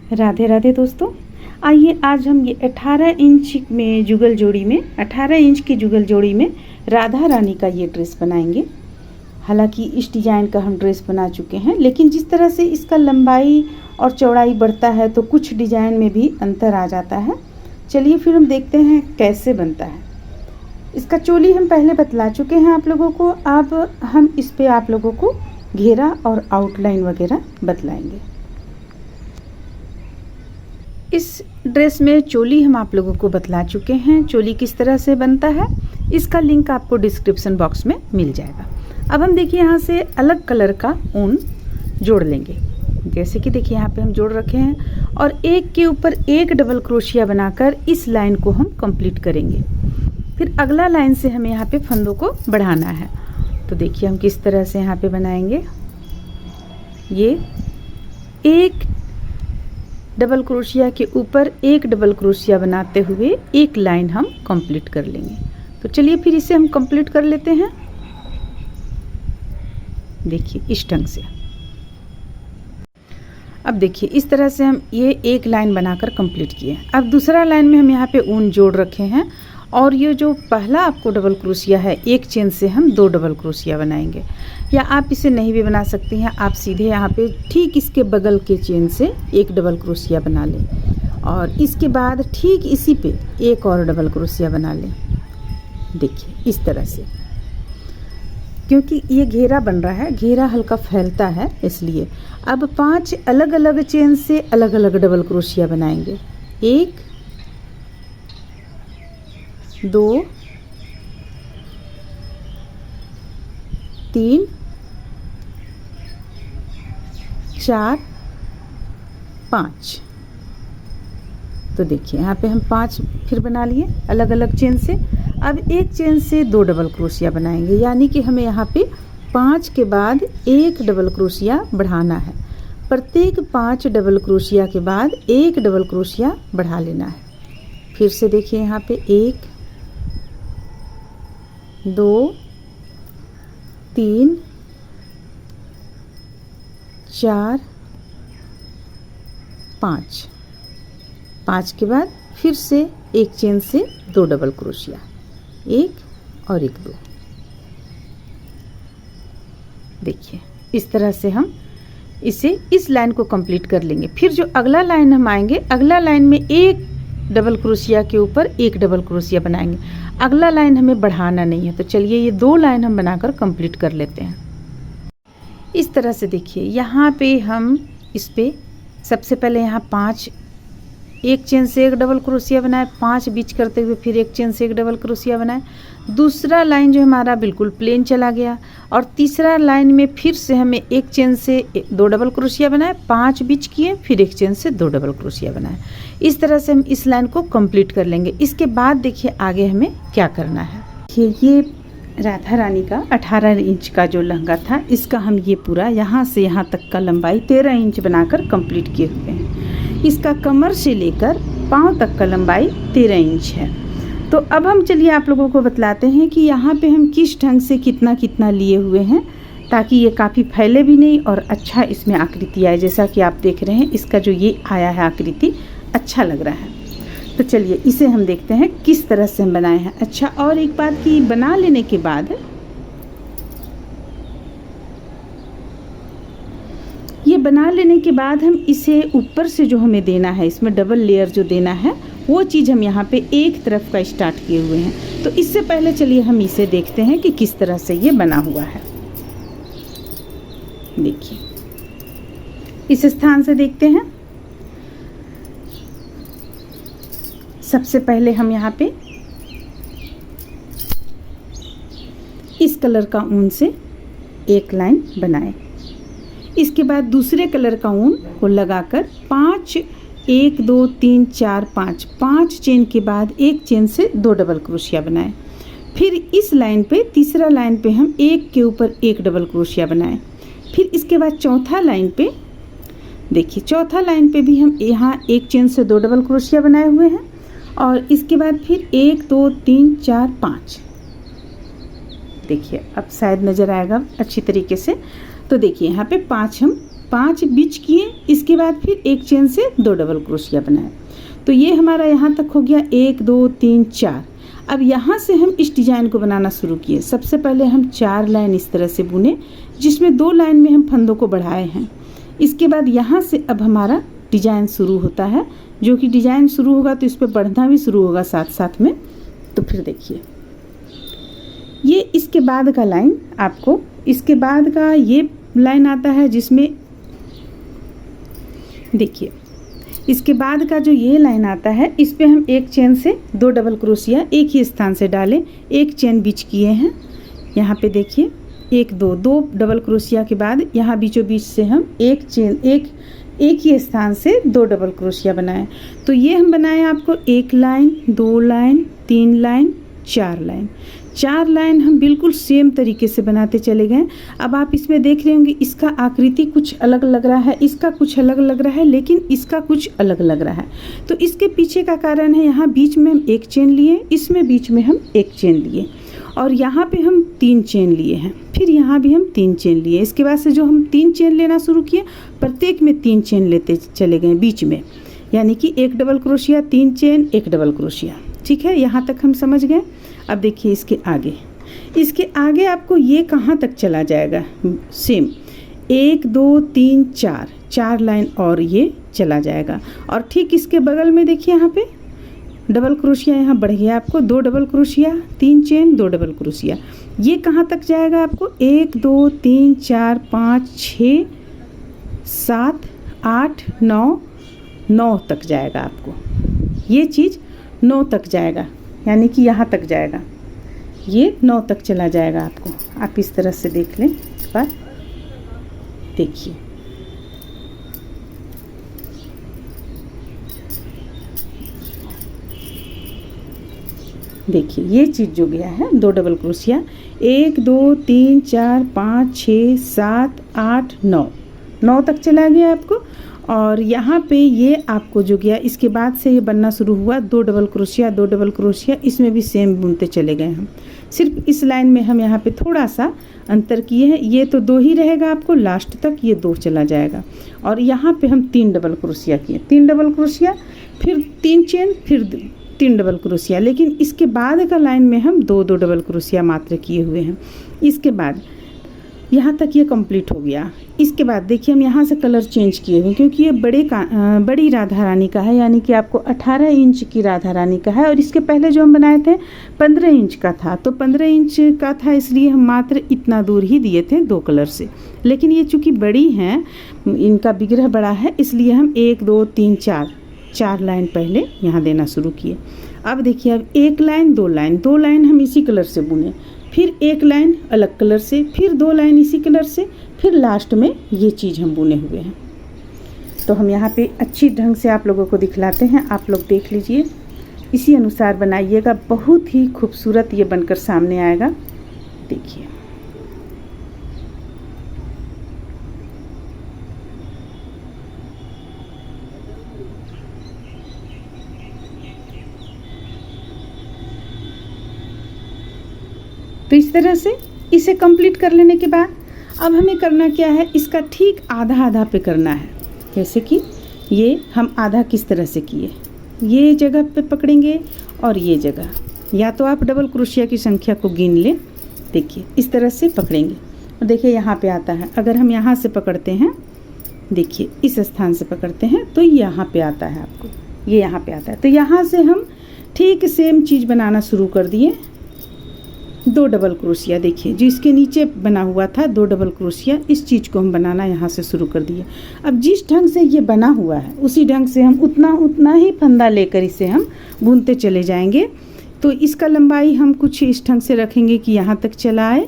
राधे राधे दोस्तों, आइए आज हम ये 18 इंच में जुगल जोड़ी में 18 इंच की जुगल जोड़ी में राधा रानी का ये ड्रेस बनाएंगे। हालांकि इस डिज़ाइन का हम ड्रेस बना चुके हैं, लेकिन जिस तरह से इसका लंबाई और चौड़ाई बढ़ता है तो कुछ डिज़ाइन में भी अंतर आ जाता है। चलिए फिर हम देखते हैं कैसे बनता है। इसका चोली हम पहले बतला चुके हैं आप लोगों को। अब हम इस पे आप लोगों को घेरा और आउटलाइन वगैरह बतलाएंगे। इस ड्रेस में चोली हम आप लोगों को बतला चुके हैं। चोली किस तरह से बनता है इसका लिंक आपको डिस्क्रिप्शन बॉक्स में मिल जाएगा। अब हम देखिए यहाँ से अलग कलर का ऊन जोड़ लेंगे। जैसे कि देखिए यहाँ पे हम जोड़ रखे हैं और एक के ऊपर एक डबल क्रोशिया बनाकर इस लाइन को हम कंप्लीट करेंगे। फिर अगला लाइन से हमें यहाँ पे फंदों को बढ़ाना है। तो देखिए हम किस तरह से यहाँ पे बनाएंगे। ये एक डबल क्रोशिया के ऊपर एक डबल क्रोशिया बनाते हुए एक लाइन हम कंप्लीट कर लेंगे। तो चलिए फिर इसे हम कंप्लीट कर लेते हैं। देखिए इस ढंग से। अब देखिए इस तरह से हम ये एक लाइन बनाकर कंप्लीट किए। अब दूसरा लाइन में हम यहाँ पे ऊन जोड़ रखे हैं और ये जो पहला आपको डबल क्रोशिया है, एक चेन से हम 2 डबल क्रोशिया बनाएंगे। या आप इसे नहीं भी बना सकती हैं, आप सीधे यहाँ पे ठीक इसके बगल के चेन से एक डबल क्रोशिया बना लें और इसके बाद ठीक इसी पे एक और डबल क्रोशिया बना लें। देखिए इस तरह से, क्योंकि ये घेरा बन रहा है, घेरा हल्का फैलता है इसलिए। अब 5 अलग अलग चेन से अलग अलग डबल क्रोशिया बनाएंगे। 1 2 3 4 5। तो देखिए यहाँ पे हम 5 फिर बना लिए अलग अलग चेन से। अब एक चेन से 2 डबल क्रोशिया बनाएंगे, यानी कि हमें यहाँ पे 5 के बाद एक डबल क्रोशिया बढ़ाना है। प्रत्येक 5 डबल क्रोशिया के बाद एक डबल क्रोशिया बढ़ा लेना है। फिर से देखिए यहाँ पे 1 2 3 4 5। 5 के बाद फिर से एक चेन से 2 डबल क्रोशिया, 1 और 1 2। देखिए इस तरह से हम इस लाइन को कंप्लीट कर लेंगे। फिर जो अगला लाइन हम आएंगे, अगला लाइन में एक डबल क्रोशिया के ऊपर एक डबल क्रोशिया बनाएंगे। अगला लाइन हमें बढ़ाना नहीं है। तो चलिए ये 2 लाइन हम बनाकर कंप्लीट कर लेते हैं। इस तरह से देखिए यहाँ पे हम इस पे सबसे पहले यहाँ 5 एक चेन से एक डबल क्रोशिया बनाए, 5 बीच करते हुए फिर एक चेन से एक डबल क्रोशिया बनाए। दूसरा लाइन जो हमारा बिल्कुल प्लेन चला गया और तीसरा लाइन में फिर से हमें एक चेन से 2 डबल क्रोशिया बनाए, 5 बीच किए, फिर एक चेन से 2 डबल क्रोशिया बनाए। इस तरह से हम इस लाइन को कंप्लीट कर लेंगे। इसके बाद देखिए आगे हमें क्या करना है। ये राधा रानी का 18 इंच का जो लहंगा था, इसका हम ये पूरा यहाँ से यहाँ तक का लंबाई 13 इंच बनाकर कंप्लीट किए हुए हैं। इसका कमर से लेकर पाँव तक का लंबाई 13 इंच है। तो अब हम चलिए आप लोगों को बतलाते हैं कि यहाँ पे हम किस ढंग से कितना कितना लिए हुए हैं, ताकि ये काफ़ी फैले भी नहीं और अच्छा इसमें आकृति आए। जैसा कि आप देख रहे हैं इसका जो ये आया है आकृति अच्छा लग रहा है। तो चलिए इसे हम देखते हैं किस तरह से हम बनाए हैं। अच्छा, और एक बात कि बना लेने के बाद हम इसे ऊपर से जो हमें देना है, इसमें डबल लेयर जो देना है, वो चीज़ हम यहाँ पे एक तरफ का स्टार्ट किए हुए हैं। तो इससे पहले चलिए हम इसे देखते हैं कि किस तरह से ये बना हुआ है। देखिए इस स्थान से देखते हैं। सबसे पहले हम यहाँ पे इस कलर का ऊन से एक लाइन बनाए। इसके बाद दूसरे कलर का ऊन को लगाकर 5 1 2 3 4 5 चेन के बाद एक चेन से 2 डबल क्रोशिया बनाए। फिर इस लाइन पे तीसरा लाइन पे हम एक के ऊपर एक डबल क्रोशिया बनाए। फिर इसके बाद चौथा लाइन पे देखिए, चौथा लाइन पे भी हम यहाँ एक चेन से 2 डबल क्रोशिया बनाए हुए हैं और इसके बाद फिर 1 2 3 4 5। देखिए अब शायद नज़र आएगा अच्छी तरीके से। तो देखिए यहाँ पे 5 हम 5 बीच किए, इसके बाद फिर एक चेन से 2 डबल क्रोशिया बनाए। तो ये हमारा यहाँ तक हो गया 1 2 3 4। अब यहाँ से हम इस डिज़ाइन को बनाना शुरू किए। सबसे पहले हम 4 लाइन इस तरह से बुने, जिसमें 2 लाइन में हम फंदों को बढ़ाए हैं। इसके बाद यहाँ से अब हमारा डिज़ाइन शुरू होता है, जो कि डिज़ाइन शुरू होगा तो इस पर बढ़ना भी शुरू होगा साथ साथ में। तो फिर देखिए, ये इसके बाद का लाइन, आपको इसके बाद का ये लाइन आता है जिसमें देखिए, इसके बाद का जो ये लाइन आता है, इस पे हम एक चेन से 2 डबल क्रोशिया एक ही स्थान से डालें, एक चेन बीच किए हैं। यहाँ पे देखिए 1 2 डबल क्रोशिया के बाद यहाँ बीचों बीच से हम एक चेन एक ही स्थान से 2 डबल क्रोशिया बनाएं। तो ये हम बनाए आपको 1 line 2 line 3 line 4 line. 4 line हम बिल्कुल सेम तरीके से बनाते चले गए। अब आप इसमें देख रहे होंगे इसका आकृति कुछ अलग लग रहा है, इसका कुछ अलग लग रहा है, लेकिन इसका कुछ अलग लग रहा है। तो इसके पीछे का कारण है, यहाँ बीच में हम एक चेन लिए, इसमें बीच में हम एक चेन लिए, और यहाँ पे हम 3 चेन लिए हैं, फिर यहाँ भी हम 3 चेन लिए। इसके बाद से जो हम 3 चेन लेना शुरू किए, प्रत्येक में 3 चेन लेते चले गए बीच में, यानी कि 1 double crochet 3 chain 1 double crochet. ठीक है, यहाँ तक हम समझ गए। अब देखिए इसके आगे आपको ये कहाँ तक चला जाएगा, सेम 1 2 3 4 लाइन और ये चला जाएगा। और ठीक इसके बगल में देखिए यहाँ पे डबल क्रोशिया यहाँ बढ़ गया आपको, 2 double crochet 3 chain 2 double crochet. ये कहाँ तक जाएगा आपको, 1 2 3 4 5 6 7 8 9 तक जाएगा आपको। ये चीज़ 9 तक जाएगा, यानी कि यहाँ तक जाएगा, ये 9 तक चला जाएगा आपको। आप इस तरह से देख लें इस बार, देखिए देखिए ये चीज़ जो गया है 2 डबल क्रोशिया, 1 2 3 4 5 6 7 8 9 तक चला गया आपको। और यहाँ पे ये आपको जो गया, इसके बाद से ये बनना शुरू हुआ 2 डबल क्रोशिया 2 डबल क्रोशिया, इसमें भी सेम बुनते चले गए हम। सिर्फ इस लाइन में हम यहाँ पे थोड़ा सा अंतर किए हैं, ये तो 2 ही रहेगा आपको, लास्ट तक ये 2 चला जाएगा। और यहाँ पे हम 3 डबल क्रोशिया किए, 3 डबल क्रोशिया फिर 3 चेन फिर 3 डबल क्रोशिया, लेकिन इसके बाद का लाइन में हम 2 डबल क्रोशिया मात्र किए हुए हैं। इसके बाद यहाँ तक ये कंप्लीट हो गया। इसके बाद देखिए हम यहाँ से कलर चेंज किए हुए, क्योंकि ये बड़ी राधा रानी का है, यानी कि आपको 18 इंच की राधा रानी का है। और इसके पहले जो हम बनाए थे 15 इंच का था, तो 15 इंच का था इसलिए हम मात्र इतना दूर ही दिए थे 2 कलर से। लेकिन ये चूँकि बड़ी हैं, इनका विग्रह बड़ा है, इसलिए हम 1 2 3 4 लाइन पहले यहाँ देना शुरू किए। अब देखिए, अब 1 लाइन 2 लाइन हम इसी कलर से बुने, फिर 1 लाइन अलग कलर से, फिर 2 लाइन इसी कलर से, फिर लास्ट में ये चीज़ हम बुने हुए हैं। तो हम यहाँ पे अच्छी ढंग से आप लोगों को दिखलाते हैं, आप लोग देख लीजिए, इसी अनुसार बनाइएगा, बहुत ही खूबसूरत ये बनकर सामने आएगा। देखिए तो इस तरह से इसे कंप्लीट कर लेने के बाद अब हमें करना क्या है, इसका ठीक आधा आधा पे करना है। जैसे कि ये हम आधा किस तरह से किए, ये जगह पे पकड़ेंगे और ये जगह, या तो आप डबल क्रोशिया की संख्या को गिन लें। देखिए इस तरह से पकड़ेंगे और देखिए यहाँ पे आता है, अगर हम यहाँ से पकड़ते हैं, देखिए इस स्थान से पकड़ते हैं तो यहाँ पे आता है आपको, ये यहाँ पे आता है। तो यहाँ से हम ठीक सेम चीज़ बनाना शुरू कर दिए, 2 डबल क्रोशिया। देखिए जो इसके नीचे बना हुआ था 2 डबल क्रोशिया, इस चीज़ को हम बनाना यहाँ से शुरू कर दिए। अब जिस ढंग से ये बना हुआ है उसी ढंग से हम उतना ही फंदा लेकर इसे हम बुनते चले जाएंगे। तो इसका लंबाई हम कुछ इस ढंग से रखेंगे कि यहाँ तक चला आए,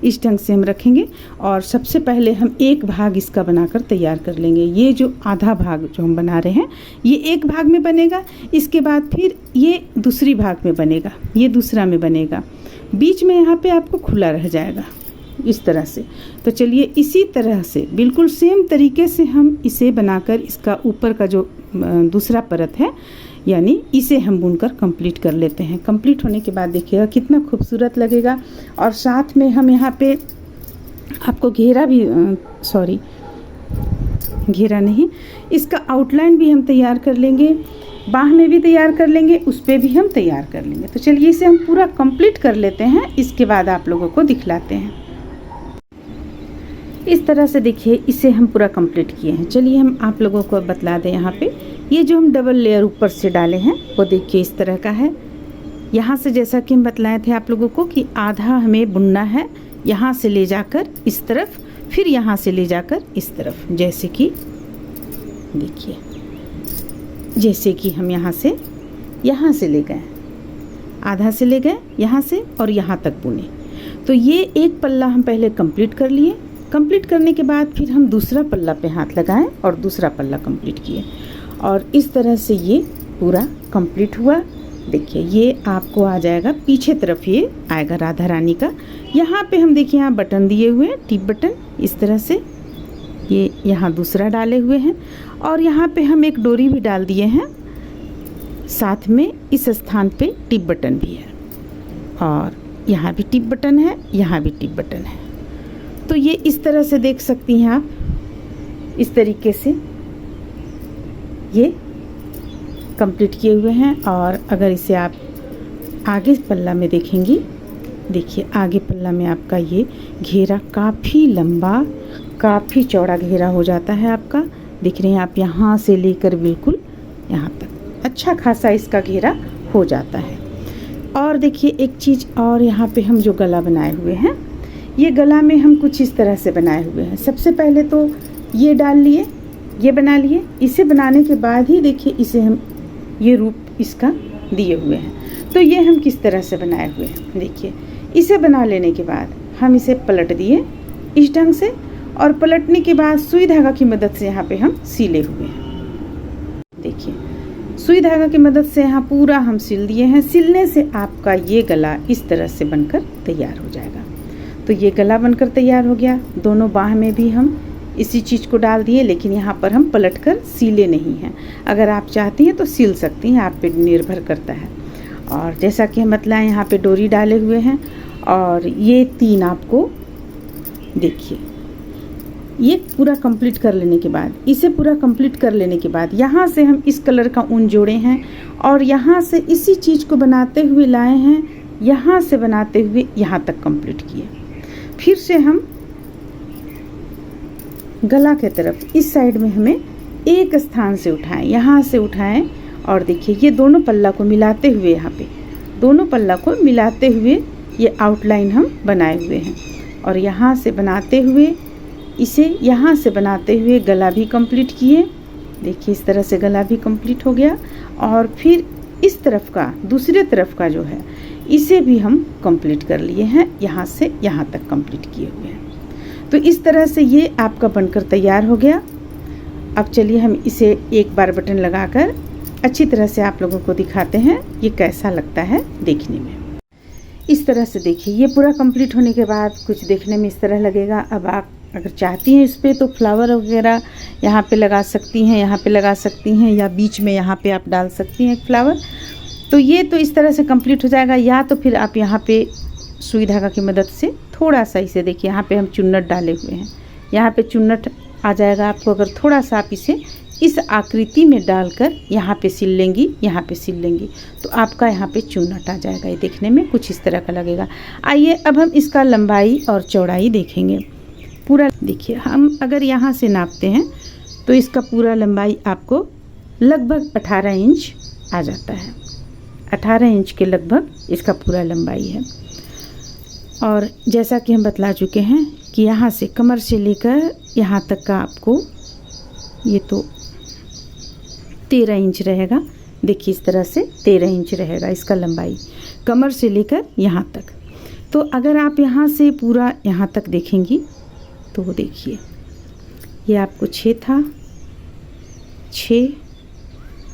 इस ढंग से हम रखेंगे। और सबसे पहले हम एक भाग इसका बनाकर तैयार कर लेंगे। ये जो आधा भाग जो हम बना रहे हैं ये एक भाग में बनेगा, इसके बाद फिर ये दूसरी भाग में बनेगा, ये दूसरा में बनेगा, बीच में यहाँ पे आपको खुला रह जाएगा इस तरह से। तो चलिए इसी तरह से बिल्कुल सेम तरीके से हम इसे बनाकर इसका ऊपर का जो दूसरा परत है, यानी इसे हम बुनकर कंप्लीट कर लेते हैं। कंप्लीट होने के बाद देखिएगा कितना खूबसूरत लगेगा। और साथ में हम यहाँ पे आपको घेरा भी घेरा नहीं। इसका आउटलाइन भी हम तैयार कर लेंगे, बाह में भी तैयार कर लेंगे, उस पर भी हम तैयार कर लेंगे। तो चलिए इसे हम पूरा कंप्लीट कर लेते हैं, इसके बाद आप लोगों को दिखलाते हैं। इस तरह से देखिए इसे हम पूरा कंप्लीट किए हैं। चलिए हम आप लोगों को बतला दें, यहाँ पे ये जो हम डबल लेयर ऊपर से डाले हैं वो देखिए इस तरह का है। यहाँ से जैसा कि हम बतलाए थे आप लोगों को कि आधा हमें बुनना है, यहाँ से ले जाकर इस तरफ, फिर यहाँ से ले जाकर इस तरफ, जैसे कि देखिए, जैसे कि हम यहाँ से ले गए, आधा से ले गए यहाँ से और यहाँ तक बुने। तो ये एक पल्ला हम पहले कंप्लीट कर लिए। कंप्लीट करने के बाद फिर हम दूसरा पल्ला पे हाथ लगाएं और दूसरा पल्ला कंप्लीट किए, और इस तरह से ये पूरा कंप्लीट हुआ। देखिए ये आपको आ जाएगा, पीछे तरफ ये आएगा राधा रानी का। यहाँ पे हम देखिए यहाँ बटन दिए हुए हैं, टिप बटन, इस तरह से ये यहाँ दूसरा डाले हुए हैं, और यहाँ पे हम एक डोरी भी डाल दिए हैं, साथ में इस स्थान पे टिप बटन भी है, और यहाँ भी टिप बटन है, यहाँ भी टिप बटन है। तो ये इस तरह से देख सकती हैं आप, इस तरीके से ये कंप्लीट किए हुए हैं। और अगर इसे आप आगे पल्ला में देखेंगी, देखिए आगे पल्ला में आपका ये घेरा काफ़ी लंबा, काफ़ी चौड़ा घेरा हो जाता है आपका। दिख रहे हैं आप, यहाँ से लेकर बिल्कुल यहाँ तक अच्छा खासा इसका घेरा हो जाता है। और देखिए एक चीज़ और, यहाँ पे हम जो गला बनाए हुए हैं, ये गला में हम कुछ इस तरह से बनाए हुए हैं। सबसे पहले तो ये डाल लिए, ये बना लिए। इसे बनाने के बाद ही देखिए इसे हम ये रूप इसका दिए हुए हैं। तो ये हम किस तरह से बनाए हुए हैं, देखिए इसे बना लेने के बाद हम इसे पलट दिए इस ढंग से, और पलटने के बाद सुई धागा की मदद से यहाँ पे हम सिले हुए हैं। देखिए सुई धागा की मदद से यहाँ पूरा हम सिल दिए हैं। सिलने से आपका ये गला इस तरह से बनकर तैयार हो जाएगा। तो ये गला बनकर तैयार हो गया। दोनों बाह में भी हम इसी चीज़ को डाल दिए, लेकिन यहाँ पर हम पलटकर सीले नहीं हैं। अगर आप चाहती हैं तो सिल सकती हैं, आप पे निर्भर करता है। और जैसा कि हम बतलाएं, यहाँ पे डोरी डाले हुए हैं, और ये 3 आपको देखिए, ये पूरा कंप्लीट कर लेने के बाद, इसे पूरा कंप्लीट कर लेने के बाद यहाँ से हम इस कलर का ऊन जोड़े हैं, और यहाँ से इसी चीज़ को बनाते हुए लाए हैं, यहाँ से बनाते हुए यहाँ तक कंप्लीट किए। फिर से हम गला के तरफ इस साइड में हमें एक स्थान से उठाएं, यहाँ से उठाएं, और देखिए ये दोनों पल्ला को मिलाते हुए, यहाँ पे दोनों पल्ला को मिलाते हुए ये आउटलाइन हम बनाए हुए हैं। और यहाँ से बनाते हुए, इसे यहाँ से बनाते हुए गला भी कंप्लीट किए। देखिए इस तरह से गला भी कंप्लीट हो गया। और फिर इस तरफ का, दूसरे तरफ का जो है, इसे भी हम कंप्लीट कर लिए हैं, यहाँ से यहाँ तक कंप्लीट किए हुए हैं। तो इस तरह से ये आपका बनकर तैयार हो गया। अब चलिए हम इसे एक बार बटन लगाकर अच्छी तरह से आप लोगों को दिखाते हैं ये कैसा लगता है देखने में। इस तरह से देखिए ये पूरा कंप्लीट होने के बाद कुछ देखने में इस तरह लगेगा। अब आप अगर चाहती हैं इस पर तो फ्लावर वगैरह यहाँ पे लगा सकती हैं, यहाँ पे लगा सकती हैं, या बीच में यहाँ पे आप डाल सकती हैं एक फ्लावर। तो ये तो इस तरह से कंप्लीट हो जाएगा। या तो फिर आप यहाँ पे सुई धागा की मदद से थोड़ा सा इसे देखिए, यहाँ पे हम चुन्नट डाले हुए हैं, यहाँ पे चुन्नट आ जाएगा आपको। अगर थोड़ा सा आप इसे इस आकृति में डालकर यहाँ पे सिल लेंगी, यहाँ पे सिल लेंगी, तो आपका यहाँ पे चुन्नट आ जाएगा। ये देखने में कुछ इस तरह का लगेगा। आइए अब हम इसका लंबाई और चौड़ाई देखेंगे। पूरा देखिए, हम अगर यहाँ से नापते हैं तो इसका पूरा लंबाई आपको लगभग 18 इंच आ जाता है। 18 इंच के लगभग इसका पूरा लंबाई है। और जैसा कि हम बतला चुके हैं कि यहाँ से कमर से लेकर यहाँ तक का आपको ये तो 13 इंच रहेगा। देखिए इस तरह से 13 इंच रहेगा इसका लंबाई, कमर से लेकर यहाँ तक। तो अगर आप यहाँ से पूरा यहाँ तक देखेंगी तो देखिए ये आपको 6 था, 6,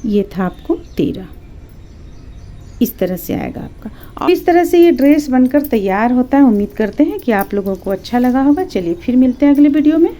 ये था आपको 13, इस तरह से आएगा आपका। और इस तरह से ये ड्रेस बनकर तैयार होता है। उम्मीद करते हैं कि आप लोगों को अच्छा लगा होगा। चलिए फिर मिलते हैं अगले वीडियो में।